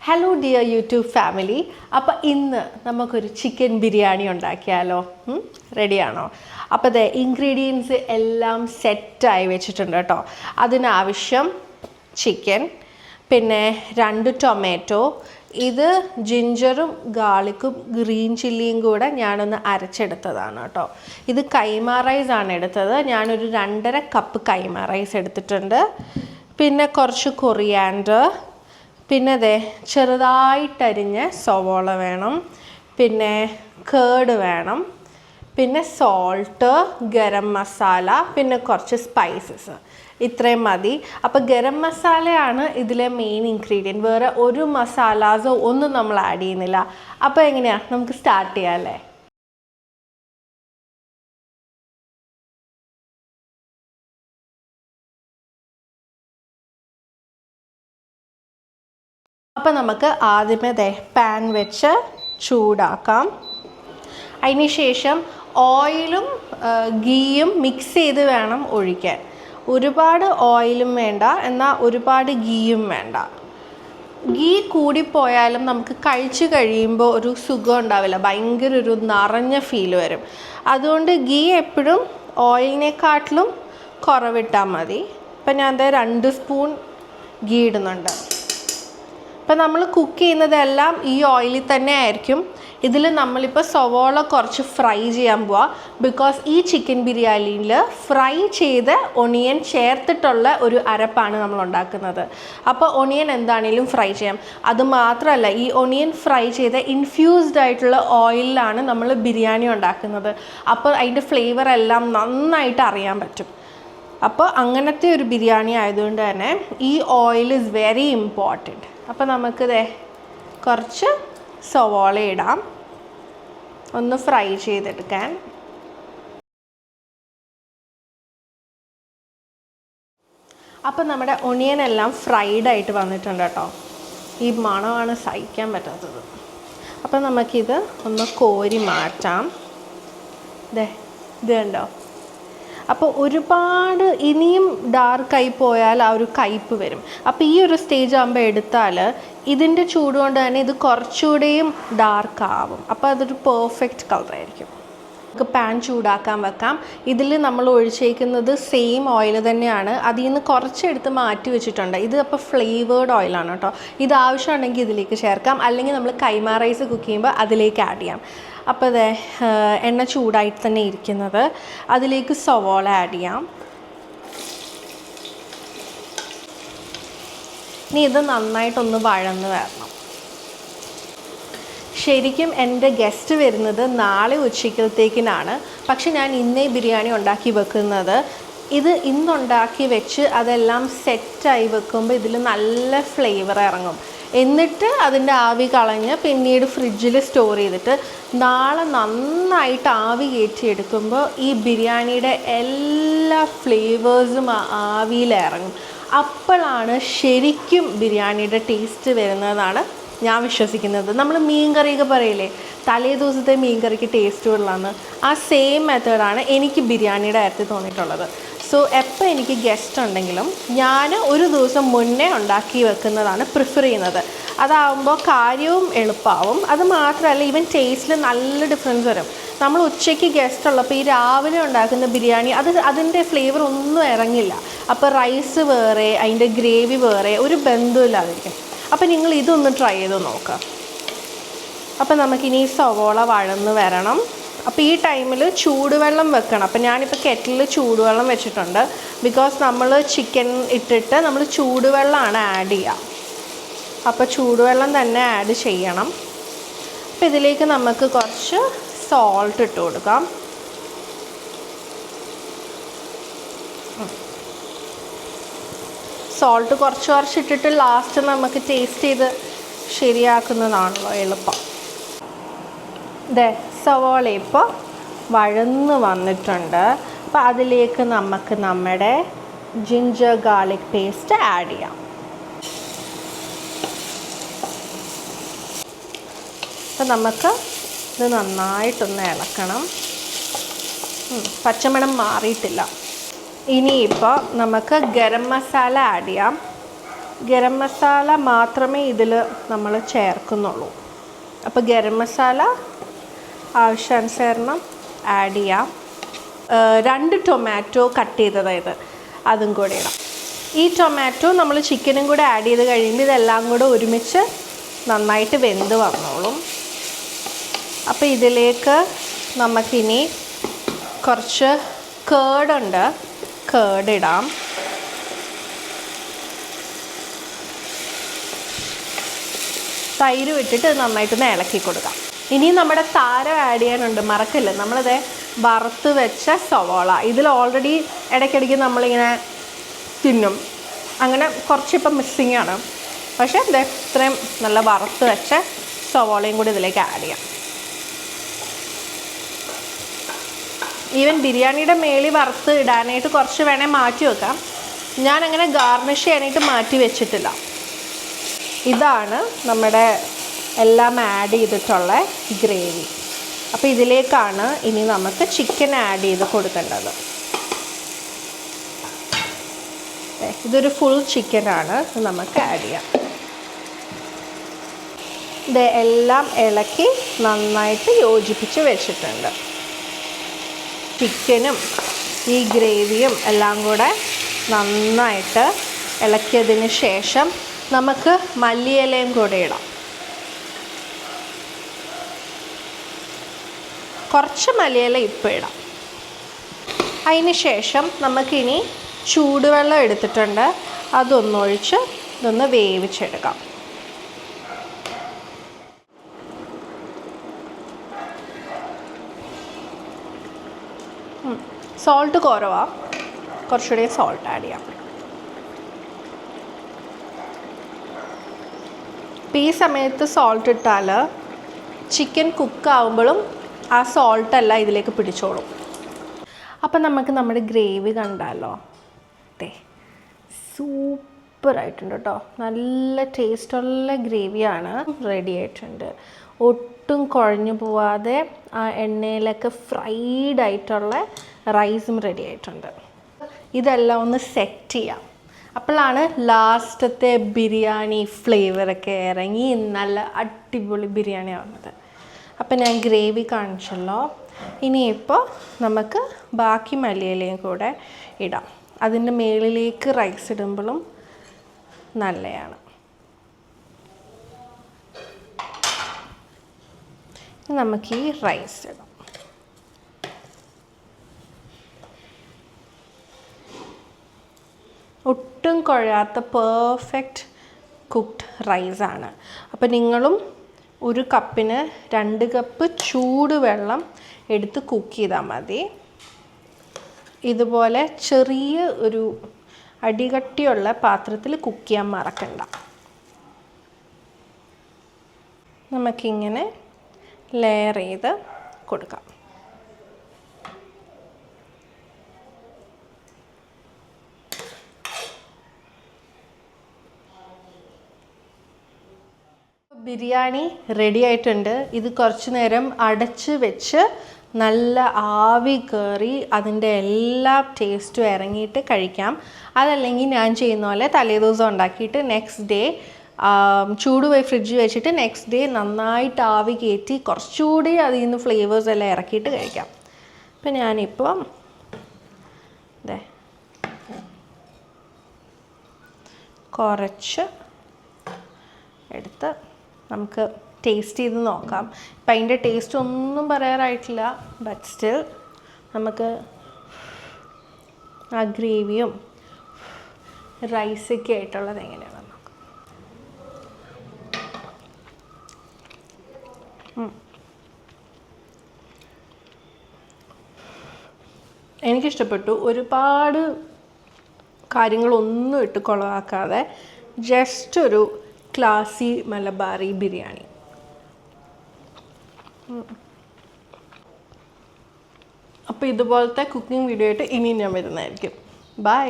Hello dear YouTube family. അപ്പോൾ ഇന്ന് നമുക്കൊരു ചിക്കൻ ബിരിയാണി ഉണ്ടാക്കിയാലോ? റെഡിയാണോ? അപ്പോൾ ദേ ഇൻഗ്രീഡിയൻസ് എല്ലാം സെറ്റായി വെച്ചിട്ടുണ്ട് കേട്ടോ. അതിനാവശ്യം ചിക്കൻ, പിന്നെ 2 ടൊമാറ്റോ, ഇത് ജിഞ്ചറും ഗാർലിക്കും ഗ്രീൻ ചില്ലിയും കൂടെ ഞാനൊന്ന് അരച്ചെടുത്തതാണ് കേട്ടോ. ഇത് കൈമ റൈസ് ആണ് എടുത്തത്. ഞാനൊരു 2.5 കപ്പ് കൈമ റൈസ് എടുത്തിട്ടുണ്ട്. പിന്നെ കുറച്ച് കൊറിയാൻഡർ, പിന്നെ ദേ ചെറുതായിട്ടരിഞ്ഞ സവോള വേണം, പിന്നെ കേർഡ് വേണം, പിന്നെ സോൾട്ട്, ഗരം മസാല, പിന്നെ കുറച്ച് സ്പൈസസ്. ഇത്രയും മതി. അപ്പോൾ ഗരം മസാലയാണ് ഇതിലെ മെയിൻ ഇൻഗ്രീഡിയൻറ്റ്. വേറെ ഒരു മസാലാസോ ഒന്നും നമ്മൾ ആഡ് ചെയ്യുന്നില്ല. അപ്പോൾ എങ്ങനെയാണ്, നമുക്ക് സ്റ്റാർട്ട് ചെയ്യാം അല്ലേ? അപ്പോൾ നമുക്ക് ആദ്യമേ പാൻ വെച്ച് ചൂടാക്കാം. അതിന് ശേഷം ഓയിലും ഗീയും മിക്സ് ചെയ്ത് വേണം ഒഴിക്കാൻ. ഒരുപാട് ഓയിലും വേണ്ട, എന്നാൽ ഒരുപാട് ഗീയും വേണ്ട. ഗീ കൂടിപ്പോയാലും നമുക്ക് കഴിച്ച് കഴിയുമ്പോൾ ഒരു സുഖം ഉണ്ടാവില്ല, ഭയങ്കര ഒരു നിറഞ്ഞ ഫീൽ വരും. അതുകൊണ്ട് ഗീ എപ്പോഴും ഓയിലിനെക്കാട്ടിലും കുറവിട്ടാൽ മതി. ഇപ്പം ഞാൻ 2 സ്പൂൺ ഗീ ഇടുന്നുണ്ട്. ഇപ്പം നമ്മൾ കുക്ക് ചെയ്യുന്നതെല്ലാം ഈ ഓയിലിൽ തന്നെ ആയിരിക്കും. ഇതിൽ നമ്മളിപ്പോൾ സവോള കുറച്ച് ഫ്രൈ ചെയ്യാൻ പോവാം. ബിക്കോസ് ഈ ചിക്കൻ ബിരിയാണിയിൽ ഫ്രൈ ചെയ്ത് ഒണിയൻ ചേർത്തിട്ടുള്ള ഒരു അരപ്പാണ് നമ്മൾ ഉണ്ടാക്കുന്നത്. അപ്പോൾ ഒണിയൻ എന്താണെങ്കിലും ഫ്രൈ ചെയ്യാം. അതുമാത്രമല്ല, ഈ ഒണിയൻ ഫ്രൈ ചെയ്ത് ഇൻഫ്യൂസ്ഡ് ആയിട്ടുള്ള ഓയിലിലാണ് നമ്മൾ ബിരിയാണി ഉണ്ടാക്കുന്നത്. അപ്പോൾ അതിൻ്റെ ഫ്ലേവർ എല്ലാം നന്നായിട്ട് അറിയാൻ പറ്റും. അപ്പോൾ അങ്ങനത്തെ ഒരു ബിരിയാണി ആയതുകൊണ്ട് തന്നെ ഈ ഓയിൽ ഈസ് വെരി ഇമ്പോർട്ടൻറ്റ്. അപ്പോൾ നമുക്ക് കുറച്ച് സവോള ഇടാം, ഒന്ന് ഫ്രൈ ചെയ്തെടുക്കാൻ. അപ്പോൾ നമ്മുടെ ഒണിയൻ എല്ലാം ഫ്രൈഡ് ആയിട്ട് വന്നിട്ടുണ്ട് കേട്ടോ. ഈ മണമാണ് സഹിക്കാൻ പറ്റാത്തത്. അപ്പോൾ നമുക്കിത് ഒന്ന് കോരി മാറ്റാം. ഇത് കണ്ടോ? അപ്പോൾ ഒരുപാട് ഇനിയും ഡാർക്കായി പോയാൽ ആ ഒരു കയ്പ്പ് വരും. അപ്പോൾ ഈ ഒരു സ്റ്റേജ് ആകുമ്പോൾ എടുത്താൽ ഇതിൻ്റെ ചൂട് കൊണ്ട് തന്നെ ഇത് കുറച്ചുകൂടെയും ഡാർക്കാവും. അപ്പോൾ അതൊരു പെർഫെക്റ്റ് കളറായിരിക്കും. നമുക്ക് പാൻ ചൂടാക്കാൻ വെക്കാം. ഇതിൽ നമ്മൾ ഒഴിച്ചേക്കുന്നത് സെയിം ഓയിൽ തന്നെയാണ്. അതിൽ നിന്ന് കുറച്ചെടുത്ത് മാറ്റി വെച്ചിട്ടുണ്ട്. ഇത് അപ്പോൾ ഫ്ലേവേർഡ് ഓയിലാണ് കേട്ടോ. ഇത് ആവശ്യമുണ്ടെങ്കിൽ ഇതിലേക്ക് ചേർക്കാം, അല്ലെങ്കിൽ നമ്മൾ കൈമ റൈസ് കുക്ക് ചെയ്യുമ്പോൾ അതിലേക്ക് ആഡ് ചെയ്യാം. അപ്പോൾ എണ്ണ ചൂടായിട്ട് തന്നെ ഇരിക്കുന്നത്. അതിലേക്ക് സവോള ആഡ് ചെയ്യാം. ഇനി ഇത് നന്നായിട്ടൊന്ന് വഴന്ന് വരണം. ശരിക്കും എൻ്റെ ഗസ്റ്റ് വരുന്നത് നാളെ ഉച്ചയ്ക്കത്തേക്കിനാണ്. പക്ഷെ ഞാൻ ഇന്നേ ബിരിയാണി ഉണ്ടാക്കി വെക്കുന്നത്. ഇത് ഇന്നുണ്ടാക്കി വെച്ച് അതെല്ലാം സെറ്റായി വെക്കുമ്പോൾ ഇതിൽ നല്ല ഫ്ലേവർ ഇറങ്ങും. എന്നിട്ട് അതിൻ്റെ ആവി കളഞ്ഞ് പിന്നീട് ഫ്രിഡ്ജിൽ സ്റ്റോർ ചെയ്തിട്ട് നാളെ നന്നായിട്ട് ആവി കയറ്റിയെടുക്കുമ്പോൾ ഈ ബിരിയാണിയുടെ എല്ലാ ഫ്ലേവേഴ്സും ആവിയിലിറങ്ങും. അപ്പോഴാണ് ശരിക്കും ബിരിയാണിയുടെ ടേസ്റ്റ് വരുന്നതാണ് ഞാൻ വിശ്വസിക്കുന്നത്. നമ്മൾ മീൻ കറിയൊക്കെ പറയില്ലേ, തലേ ദിവസത്തെ മീൻ കറിക്ക് ടേസ്റ്റ് ഉള്ളതാണ്. ആ സെയിം മെത്തേഡാണ് എനിക്ക് ബിരിയാണിയുടെ കാര്യത്തിൽ തോന്നിയിട്ടുള്ളത്. സോ എപ്പോൾ എനിക്ക് ഗസ്റ്റ് ഉണ്ടെങ്കിലും ഞാൻ ഒരു ദിവസം മുന്നേ ഉണ്ടാക്കി വെക്കുന്നതാണ് പ്രിഫർ ചെയ്യുന്നത്. അതാവുമ്പോൾ കാര്യവും എളുപ്പമാവും. അത് മാത്രമല്ല, ഈവൻ ടേസ്റ്റിൽ നല്ല ഡിഫറൻസ് വരും. നമ്മൾ ഉച്ചയ്ക്ക് ഗസ്റ്റ് ഉള്ളപ്പോൾ ഈ രാവിലെ ഉണ്ടാക്കുന്ന ബിരിയാണി അതിൻ്റെ ഫ്ലേവർ ഒന്നും ഇറങ്ങില്ല. അപ്പോൾ റൈസ് വേറെ, അതിൻ്റെ ഗ്രേവി വേറെ, ഒരു ബന്ധമില്ലാതിരിക്കും. അപ്പോൾ നിങ്ങൾ ഇതൊന്ന് ട്രൈ ചെയ്ത് നോക്കുക. അപ്പോൾ നമുക്കിനി സവോള വഴന്ന് വരണം. അപ്പോൾ ഈ ടൈമിൽ ചൂടുവെള്ളം വെക്കണം. അപ്പോൾ ഞാനിപ്പോൾ കെറ്റിലിൽ ചൂടുവെള്ളം വെച്ചിട്ടുണ്ട്. ബിക്കോസ് നമ്മൾ ചിക്കൻ ഇട്ടിട്ട് നമ്മൾ ചൂടുവെള്ളമാണ് ആഡ് ചെയ്യുക. അപ്പോൾ ചൂടുവെള്ളം തന്നെ ആഡ് ചെയ്യണം. അപ്പോൾ ഇതിലേക്ക് നമുക്ക് കുറച്ച് സോൾട്ട് ഇട്ട് കൊടുക്കാം. സോൾട്ട് കുറച്ച് ഇട്ടിട്ട് ലാസ്റ്റ് നമുക്ക് ടേസ്റ്റ് ചെയ്ത് ശരിയാക്കുന്നതാണല്ലോ എളുപ്പം. സവോള ഇപ്പോൾ വഴന്ന് വന്നിട്ടുണ്ട്. അപ്പോൾ അതിലേക്ക് നമുക്ക് നമ്മുടെ ജിഞ്ചർ ഗാർലിക് പേസ്റ്റ് ആഡ് ചെയ്യാം. അപ്പോൾ നമുക്ക് ഇത് നന്നായിട്ടൊന്ന് ഇളക്കണം. പച്ചമണം മാറിയിട്ടില്ല. ഇനിയിപ്പോൾ നമുക്ക് ഗരം മസാല ആഡ് ചെയ്യാം. ഗരം മസാല മാത്രമേ ഇതിൽ നമ്മൾ ചേർക്കുന്നുള്ളൂ. അപ്പോൾ ഗരം മസാല ആവശ്യാനുസരണം ആഡ് ചെയ്യാം. 2 ടൊമാറ്റോ കട്ട് ചെയ്തതായത് അതും കൂടെ ഇടാം. ഈ ടൊമാറ്റോ നമ്മൾ ചിക്കനും കൂടെ ആഡ് ചെയ്ത് കഴിയുമ്പോൾ ഇതെല്ലാം കൂടെ ഒരുമിച്ച് നന്നായിട്ട് വെന്ത് വന്നോളും. അപ്പോൾ ഇതിലേക്ക് നമുക്കിനി കുറച്ച് കേർഡുണ്ട്, കേർഡ് ഇടാം. തൈര് ഇട്ടിട്ട് നന്നായിട്ടൊന്ന് ഇളക്കി കൊടുക്കാം. ഇനി നമ്മുടെ താരം ആഡ് ചെയ്യാനുണ്ട്, മറക്കല്ല. നമ്മളത് വറുത്ത് വെച്ച സവോള, ഇതിൽ ഓൾറെഡി ഇടയ്ക്കിടയ്ക്ക് നമ്മളിങ്ങനെ തിന്നും, അങ്ങനെ കുറച്ചിപ്പം മിസ്സിങ് ആണ്. പക്ഷേ ഇത് ഇത്രയും നല്ല വറുത്ത് വെച്ച സവോളയും കൂടി ഇതിലേക്ക് ആഡ് ചെയ്യാം. ഈവൻ ബിരിയാണിയുടെ മേളിൽ വറുത്ത് ഇടാനായിട്ട് കുറച്ച് വേണേൽ മാറ്റി വെക്കാം. ഞാനങ്ങനെ ഗാർണിഷ് ചെയ്യാനായിട്ട് മാറ്റി വെച്ചിട്ടില്ല. ഇതാണ് നമ്മുടെ എല്ലാം ആഡ് ചെയ്തിട്ടുള്ള ഗ്രേവി. അപ്പോൾ ഇതിലേക്കാണ് ഇനി നമുക്ക് ചിക്കൻ ആഡ് ചെയ്ത് കൊടുക്കേണ്ടത്. ഇതൊരു ഫുൾ ചിക്കനാണ്, നമുക്ക് ആഡ് ചെയ്യാം. ഇത് എല്ലാം ഇളക്കി നന്നായിട്ട് യോജിപ്പിച്ച് വെച്ചിട്ടുണ്ട്. ചിക്കനും ഈ ഗ്രേവിയും എല്ലാം കൂടെ നന്നായിട്ട് ഇളക്കിയതിന് ശേഷം നമുക്ക് മല്ലിയിലയും കൂടെ ഇടാം. കുറച്ച് മല്ലിയില ഇപ്പോൾ ഇടാം. അതിന് ശേഷം നമുക്കിനി ചൂടുവെള്ളം എടുത്തിട്ടുണ്ട്, അതൊന്നൊഴിച്ച് ഇതൊന്ന് വേവിച്ചെടുക്കാം. സോൾട്ട് കുറവാണ്, കുറച്ചുകൂടി സോൾട്ട് ആഡ് ചെയ്യാം. ഈ സമയത്ത് സോൾട്ട് ഇട്ടാൽ ചിക്കൻ കുക്കാവുമ്പോഴും ആ സോൾട്ടല്ല ഇതിലേക്ക് പിടിച്ചോളും. അപ്പം നമുക്ക് നമ്മുടെ ഗ്രേവി കണ്ടാലോ, അതെ സൂപ്പറായിട്ടുണ്ട് കേട്ടോ. നല്ല ടേസ്റ്റുള്ള ഗ്രേവിയാണ്, റെഡി ആയിട്ടുണ്ട്. ഒട്ടും കുഴഞ്ഞു പോവാതെ ആ എണ്ണയിലൊക്കെ ഫ്രൈഡ് ആയിട്ടുള്ള റൈസും റെഡി ആയിട്ടുണ്ട്. ഇതെല്ലാം ഒന്ന് സെറ്റ് ചെയ്യാം. അപ്പോഴാണ് ലാസ്റ്റത്തെ ബിരിയാണി ഫ്ലേവറൊക്കെ ഇറങ്ങി നല്ല അടിപൊളി ബിരിയാണി ആവുന്നത്. അപ്പം ഞാൻ ഗ്രേവി കാണിച്ചല്ലോ. ഇനിയിപ്പോൾ നമുക്ക് ബാക്കി മല്ലിയിലയും കൂടെ ഇടാം. അതിൻ്റെ മുകളിലേക്ക് റൈസ് ഇടുമ്പോഴും നല്ലതാണ്. നമുക്ക് ഈ റൈസ് ഇടാം. ഒട്ടും കുഴയാത്ത പെർഫെക്റ്റ് കുക്ക്ഡ് റൈസാണ്. അപ്പോൾ നിങ്ങളും ഒരു കപ്പിന് 2 കപ്പ് ചൂടുവെള്ളം എടുത്ത് കുക്ക് ചെയ്താൽ മതി. ഇതുപോലെ ചെറിയ ഒരു അടികട്ടിയുള്ള പാത്രത്തിൽ കുക്ക് ചെയ്യാൻ മറക്കണ്ട. നമുക്കിങ്ങനെ ലെയർ ചെയ്ത് കൊടുക്കാം. ബിരിയാണി റെഡി ആയിട്ടുണ്ട്. ഇത് കുറച്ച് നേരം അടച്ച് വെച്ച് നല്ല ആവി കയറി അതിൻ്റെ എല്ലാ ടേസ്റ്റും ഇറങ്ങിയിട്ട് കഴിക്കാം. അതല്ലെങ്കിൽ ഞാൻ ചെയ്യുന്ന പോലെ തലേദിവസം ഉണ്ടാക്കിയിട്ട് നെക്സ്റ്റ് ഡേ ചൂടുപോയി ഫ്രിഡ്ജിൽ വെച്ചിട്ട് നെക്സ്റ്റ് ഡേ നന്നായിട്ട് ആവി കയറ്റി കുറച്ചുകൂടി അതിൽ നിന്ന് ഫ്ലേവേഴ്സ് എല്ലാം ഇറക്കിയിട്ട് കഴിക്കാം. അപ്പം ഞാനിപ്പോൾ ഇതേ കുറച്ച് എടുത്ത് നമുക്ക് ടേസ്റ്റ് ചെയ്ത് നോക്കാം. ഇപ്പം അതിൻ്റെ ടേസ്റ്റ് ഒന്നും പറയാറായിട്ടില്ല, ബട്ട് സ്റ്റിൽ നമുക്ക് ആ ഗ്രേവിയും റൈസൊക്കെ ആയിട്ടുള്ളത് എങ്ങനെയാണ് നോക്കാം. എനിക്കിഷ്ടപ്പെട്ടു. ഒരുപാട് കാര്യങ്ങളൊന്നും ഇട്ട് കുളമാക്കാതെ ജസ്റ്റ് ഒരു ക്ലാസി മലബാറി ബിരിയാണി. അപ്പോൾ ഇതുപോലത്തെ കുക്കിംഗ് വീഡിയോ ആയിട്ട് ഇനി ഞാൻ വരുന്നതായിരിക്കും. ബൈ.